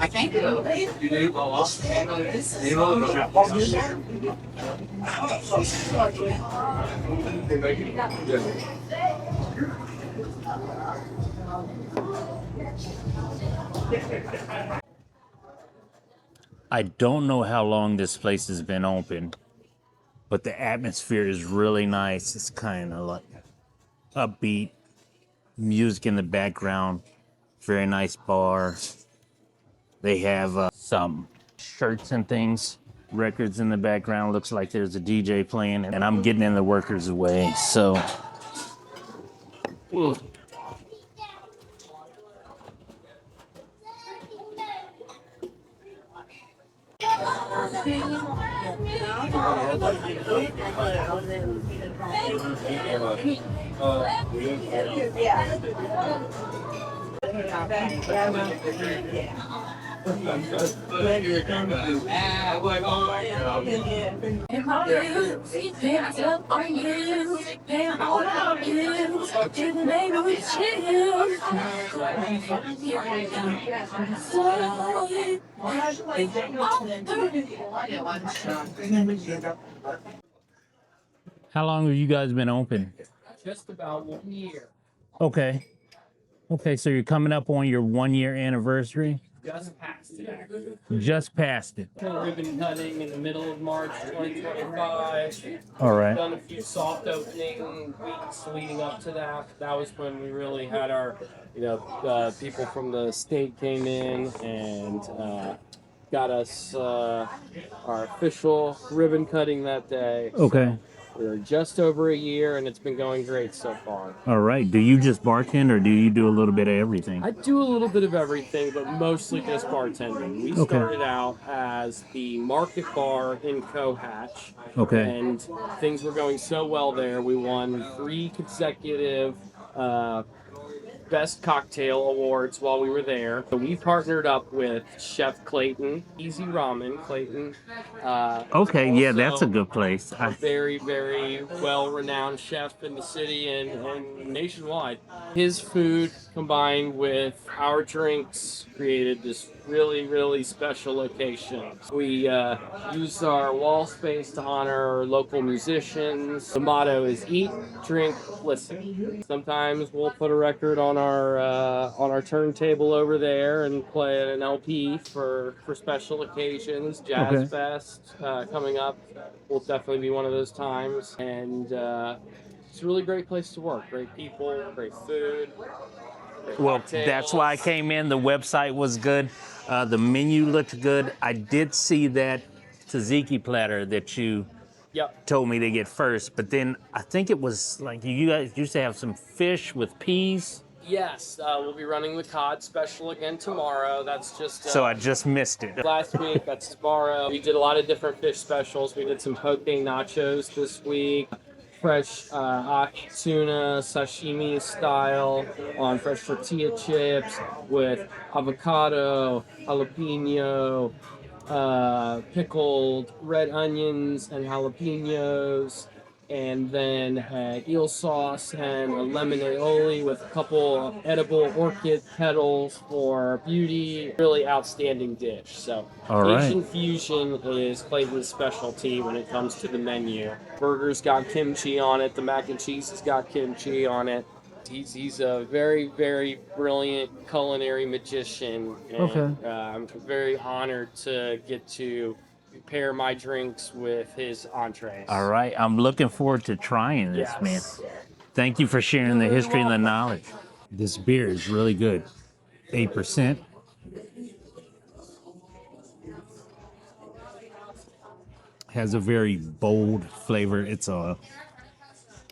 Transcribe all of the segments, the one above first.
I don't know how long this place has been open, but the atmosphere is really nice. It's kind of like upbeat, music in the background, very nice bar. They have some shirts and things, records in the background. Looks like there's a DJ playing, and I'm getting in the workers' way. So, ooh. How long have you guys been open? Just about 1 year. Okay. Okay, so you're coming up on your 1 year anniversary? Just passed it, actually. Just passed it. Ribbon cutting in the middle of March 2025. All right. We've done a few soft opening weeks leading up to that. That was when we really had our, people from the state came in and got us our official ribbon cutting that day. Okay. We're just over 1 year, and it's been going great so far. All right. Do you just bartend, or do you do a little bit of everything? I do a little bit of everything, but mostly just bartending. We started out as the market bar in Cohatch. Okay. And things were going so well there, we won 3 consecutive Best Cocktail Awards while we were there. So we partnered up with Chef Clayton, Easy Ramen Clayton. Okay, yeah, that's a good place. A very, very well-renowned chef in the city and nationwide. His food combined with our drinks created this really, really special location. We used our wall space to honor our local musicians. The motto is eat, drink, listen. Sometimes we'll put a record on our turntable over there and play an LP for special occasions. Jazz Fest coming up will definitely be one of those times, and it's a really great place to work. Great people, great food. Well, that's why I came in. The website was good. The menu looked good. I did see that tzatziki platter that you told me to get first, but then I think it was like you guys used to have some fish with peas. Yes, we'll be running the cod special again tomorrow. That's just... so I just missed it. Last week, that's tomorrow. We did a lot of different fish specials. We did some poke nachos this week. Fresh tuna, sashimi style, on fresh tortilla chips with avocado, jalapeno, pickled red onions and jalapenos, and then eel sauce and a lemon aioli with a couple edible orchid petals for beauty. Really outstanding dish. So Asian fusion is Clayton's specialty when it comes to the menu. Burgers got kimchi on it. The mac and cheese has got kimchi on it. He's a very, very brilliant culinary magician. And, I'm very honored to get to pair my drinks with his entrees. All right. I'm looking forward to trying this, man. Thank you for sharing the history and the knowledge. This beer is really good. 8%. Has a very bold flavor.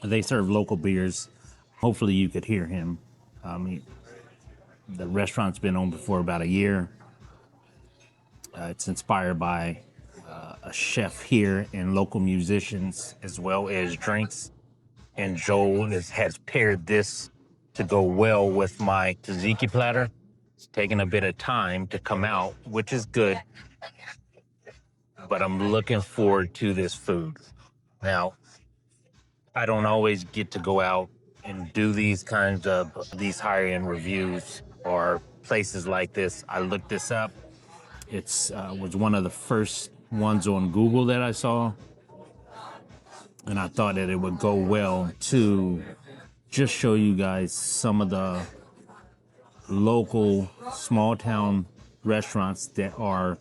They serve local beers. Hopefully you could hear him. The restaurant's been open for about 1 year. It's inspired by a chef here and local musicians as well as drinks. And Joel has paired this to go well with my tzatziki platter. It's taken a bit of time to come out, which is good. But I'm looking forward to this food. Now, I don't always get to go out and do these kinds of higher end reviews or places like this. I looked this up. It's was one of the first ones on Google that I saw, and I thought that it would go well to just show you guys some of the local small town restaurants that are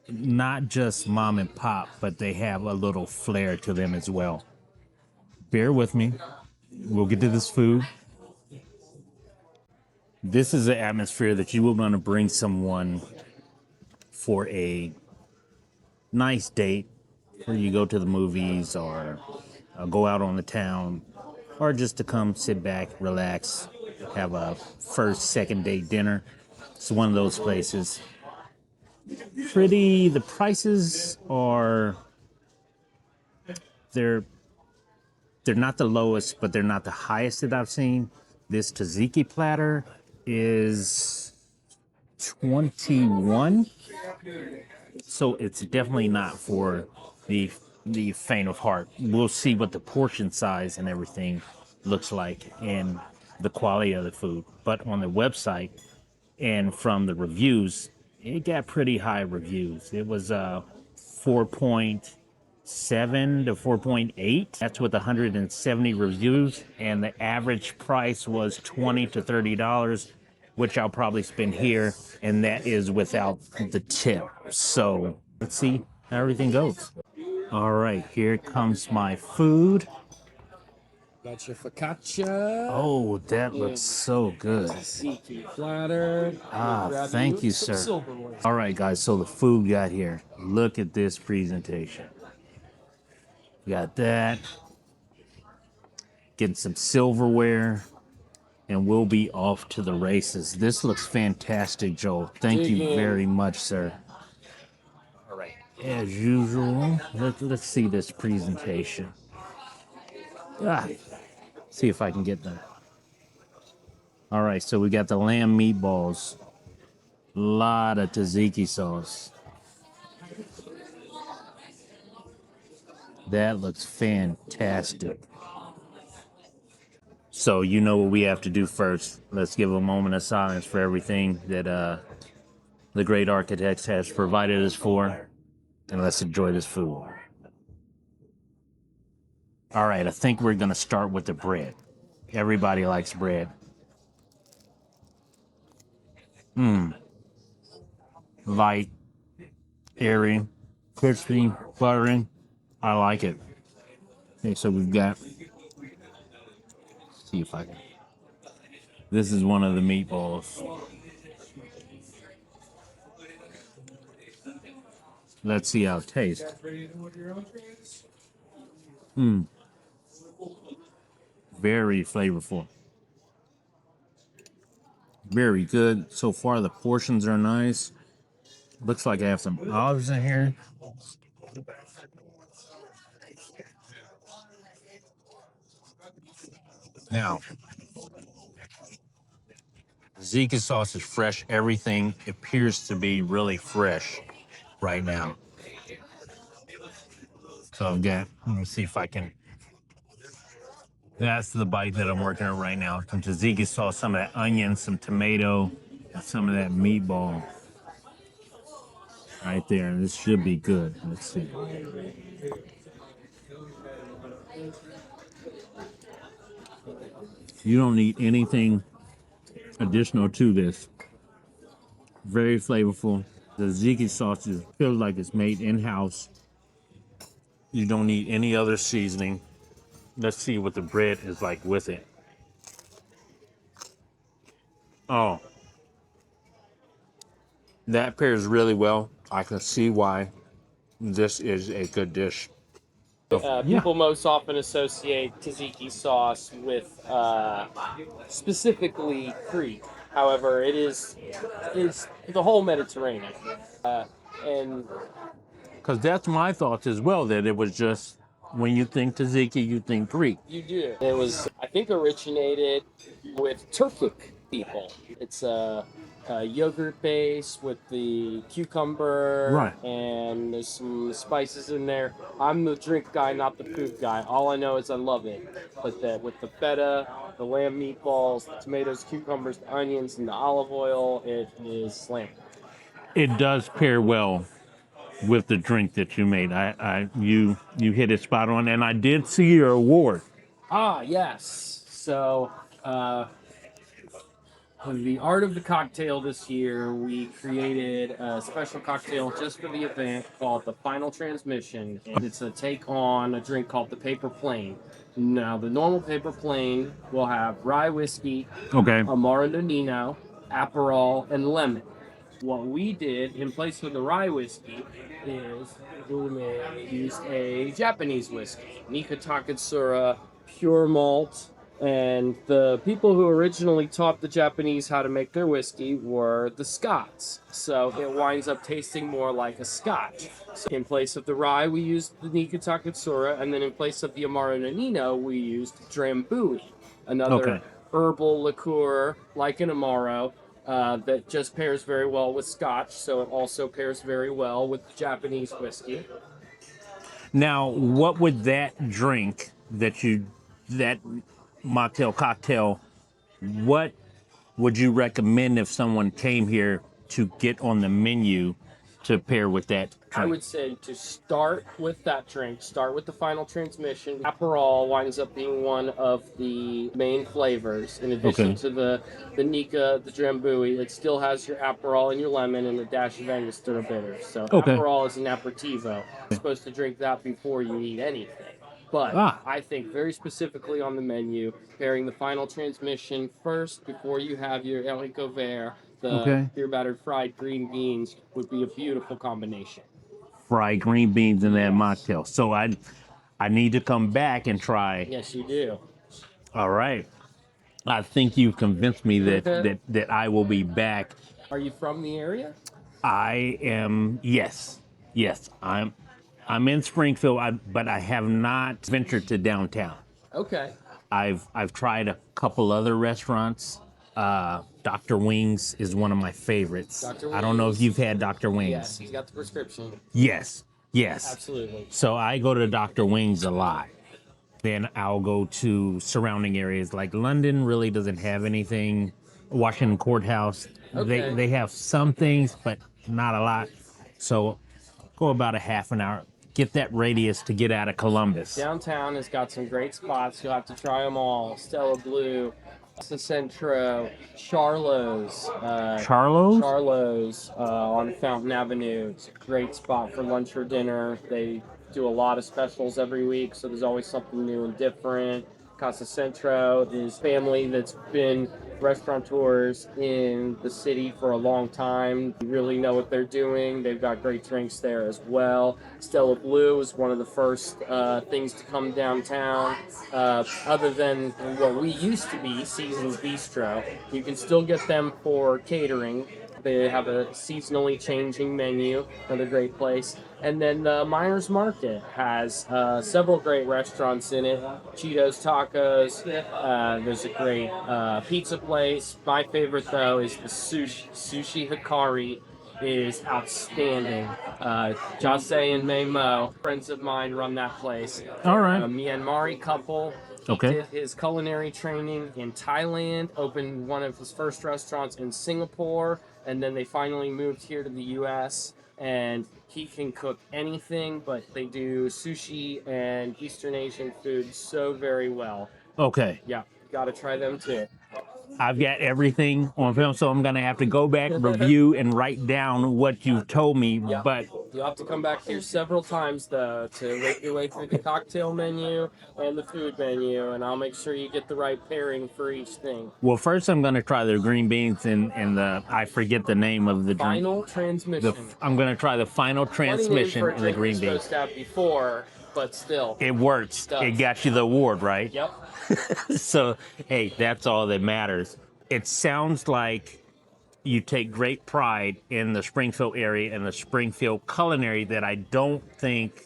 not just mom and pop, but they have a little flair to them as well. Bear with me. We'll get to this food. This is the atmosphere that you would want to bring someone for a nice date, where you go to the movies or go out on the town, or just to come sit back, relax, have a first, second date dinner. It's one of those places. The prices are, they're not the lowest, but they're not the highest that I've seen. This tzatziki platter is 21, so it's definitely not for the faint of heart. We'll see what the portion size and everything looks like and the quality of the food. But on the website and from the reviews, it got pretty high reviews. It was 4.7 to 4.8. That's with 170 reviews, and the average price was $20 to $30, which I'll probably spend here, and that is without the tip. So let's see how everything goes. All right, here comes my food. Got your focaccia. Oh, that looks so good. Tzatziki platter. Thank you, sir. Silverware. All right, guys, so the food got here. Look at this presentation. Got that. Getting some silverware, and we'll be off to the races. This looks fantastic, Joel. Thank you very much, sir. All right, as usual, let's see this presentation. See if I can get that. All right, so we got the lamb meatballs. A lot of tzatziki sauce. That looks fantastic. So you know what we have to do first. Let's give a moment of silence for everything that the great architects has provided us for, and let's enjoy this food. All right, I think we're gonna start with the bread. Everybody likes bread. Light, airy, crispy, buttery. I like it. Okay, so we've got, see if I can. This is one of the meatballs. Let's see how it tastes. Very flavorful. Very good. So far, the portions are nice. Looks like I have some olives in here. Now, Zika sauce is fresh. Everything appears to be really fresh right now. So I've got, let me see if I can. That's the bite that I'm working on right now. Some tzatziki sauce, some of that onion, some tomato, and some of that meatball. Right there. This should be good. Let's see. You don't need anything additional to this. Very flavorful. The tzatziki sauce feels like it's made in-house. You don't need any other seasoning. Let's see what the bread is like with it. Oh, that pairs really well. I can see why this is a good dish. People most often associate tzatziki sauce with specifically Crete. However, it's the whole Mediterranean. And Because that's my thoughts as well, that it was just, when you think tzatziki, you think Greek. you do. It was, I think, originated with Turkic people. It's a yogurt base with the cucumber, Right. and there's some spices in there. I'm the drink guy, not the food guy. All I know is I love it. But with the feta, the lamb meatballs, the tomatoes, cucumbers, the onions, and the olive oil, it is slam. It does pair well with the drink that you made. You hit it spot on, and I did see your award. Ah, yes. So, the art of the cocktail this year, we created a special cocktail just for the event called the Final Transmission. And it's a take on a drink called the Paper Plane. Now, the normal Paper Plane will have rye whiskey, Okay. Amaro Nonino, Aperol, and lemon. What we did in place of the rye whiskey is we used a Japanese whiskey, Nika Taketsura, pure malt. And the people who originally taught the Japanese how to make their whiskey were the Scots. So it winds up tasting more like a Scotch. So in place of the rye, we used the Nika Taketsura, and then in place of the Amaro Nonino, we used Drambuie, another Okay. herbal liqueur like an Amaro. That just pairs very well with Scotch, so it also pairs very well with Japanese whiskey. Now, what would that drink that mocktail cocktail, what would you recommend if someone came here to get on the menu to pair with that I drink? would say to start with that drink, start with the Final Transmission. Aperol winds up being one of the main flavors. In addition Okay. to the Nika, the Drambuie, it still has your Aperol and your lemon and a dash of Angostura bitter. So Okay. Aperol is an aperitivo. You're supposed to drink that before you eat anything. But Ah. I think very specifically on the menu, pairing the Final Transmission first before you have your haricot vert, the Okay. beer battered fried green beans would be a beautiful combination. Fried green beans in that mocktail. So I need to come back and try. Yes, you do. All right. I think you've convinced me that I will be back. Are you from the area? I am, yes. I'm in Springfield, but I have not ventured to downtown. Okay. I've tried a couple other restaurants. Dr. Wings is one of my favorites. Dr. I don't know if Wings. you've had Dr. Wings. Yes, he's got the prescription. Yes. Absolutely. So I go to Dr. Wings a lot. Then I'll go to surrounding areas like London really doesn't have anything. Washington Courthouse, Okay. they have some things, but not a lot. So go about a half an hour. Get that radius to get out of Columbus. Downtown has got some great spots. You'll have to try them all. Stella Blue, Centro, Charlo's. Charlo's? Charlo's on Fountain Avenue. It's a great spot for lunch or dinner. They do a lot of specials every week, so there's always something new and different. Casa Centro is family that's been restaurateurs in the city for a long time. They really know what they're doing. They've got great drinks there as well. Stella Blue is one of the first things to come downtown. Other than what we used to be, Seasons Bistro, you can still get them for catering. They have a seasonally changing menu, another great place. And then the Myers Market has several great restaurants in it. Cheetos Tacos. There's a great pizza place. My favorite, though, is the Sushi Hikari is outstanding. Jase and Mei Mo, friends of mine, run that place. All right. A Myanmari couple. He Okay. did his culinary training in Thailand, opened one of his first restaurants in Singapore, and then they finally moved here to the U.S., and he can cook anything, but they do sushi and Eastern Asian food so very well. Okay. Yeah, gotta try them too. I've got everything on film, so I'm gonna have to go back, review, and write down what you told me. Yeah. But You'll have to come back here several times, though, to make your way through the cocktail menu and the food menu, and I'll make sure you get the right pairing for each thing. well, first I'm gonna try the green beans and the I forget the name of the drink. Final Transmission. I'm gonna try the final transmission Funny name for a and the drink green you're beans. supposed to have before, but still. It works. Does. It got you the award, right? Yep. So, hey, that's all that matters. It sounds like you take great pride in the Springfield area and the Springfield culinary that I don't think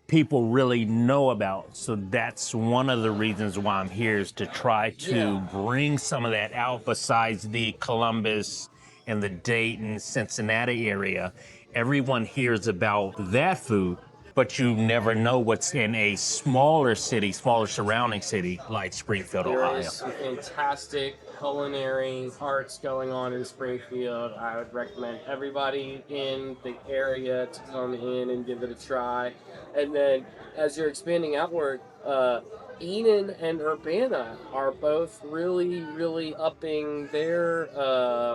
people really know about. So that's one of the reasons why I'm here, is to try to bring some of that out besides the Columbus and the Dayton, Cincinnati area. Everyone hears about that food, but you never know what's in a smaller city, smaller surrounding city like Springfield, There Ohio. is some fantastic culinary arts going on in Springfield. I would recommend everybody in the area to come in and give it a try. And then as you're expanding outward, Enon and Urbana are both really, really upping their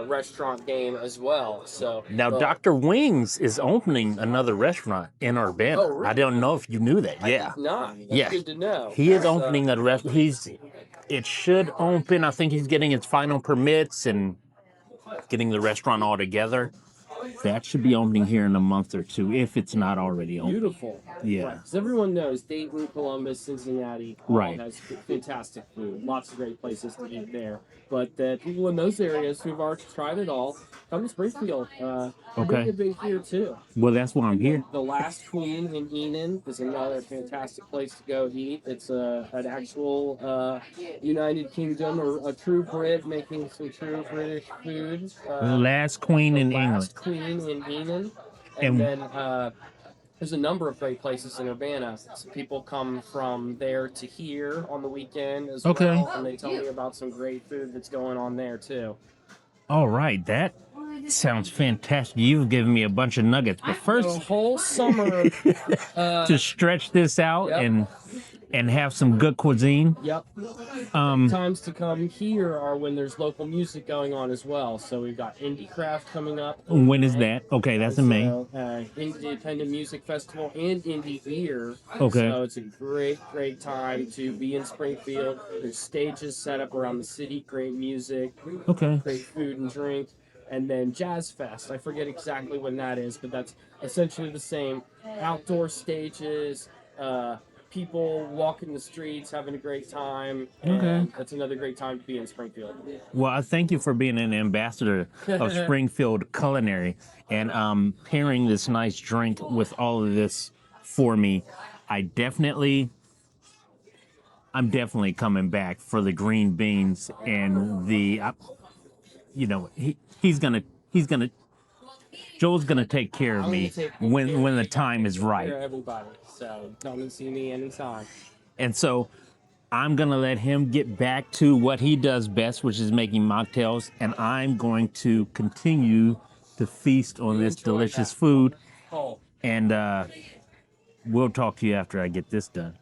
restaurant game as well. So Now, Dr. Wings is opening another restaurant in Urbana. Oh, really? I don't know if you knew that. I Yeah. did not. That's Yeah. good to know. He is opening a restaurant. It should open. I think he's getting its final permits and getting the restaurant all together. That should be opening here in a month or two, if it's not already open. Beautiful. Yeah. Right. 'Cause everyone knows Dayton, Columbus, Cincinnati all Right. has fantastic food. Lots of great places to eat there. But people in those areas who've already tried it all, come to Springfield. Okay. Make it big here too. Well, that's why I'm here. The Last Queen in Enon is another fantastic place to go eat. It's an actual United Kingdom or a true Brit making some true British food. The Last Queen in England. Last Queen in Enon. And- And then there's a number of great places in Urbana. So people come from there to here on the weekend as Okay. well, and they tell me about some great food that's going on there too. All right. That sounds fantastic. You've given me a bunch of nuggets. But The first, whole summer, to stretch this out Yep. and have some good cuisine. yep. Um, Times to come here are when there's local music going on as well. So we've got Indie Craft coming up. when is that? Okay, that's in May. So, Independent Music Festival and Indie Beer. Okay. So it's a great, great time to be in Springfield. There's stages set up around the city, great music, Okay. great food and drink. And then Jazz Fest. I forget exactly when that is, but that's essentially the same. Outdoor stages, people walking the streets, having a great time. And Okay. that's another great time to be in Springfield. Well, I thank you for being an ambassador of Springfield Culinary and pairing this nice drink with all of this for me. I'm definitely coming back for the green beans and the, Joel's gonna take care of me when the time is For right. everybody. So come and see me anytime. And so I'm going to let him get back to what he does best, which is making mocktails. And I'm going to continue to feast on this Enjoy delicious that. food. Oh. And we'll talk to you after I get this done.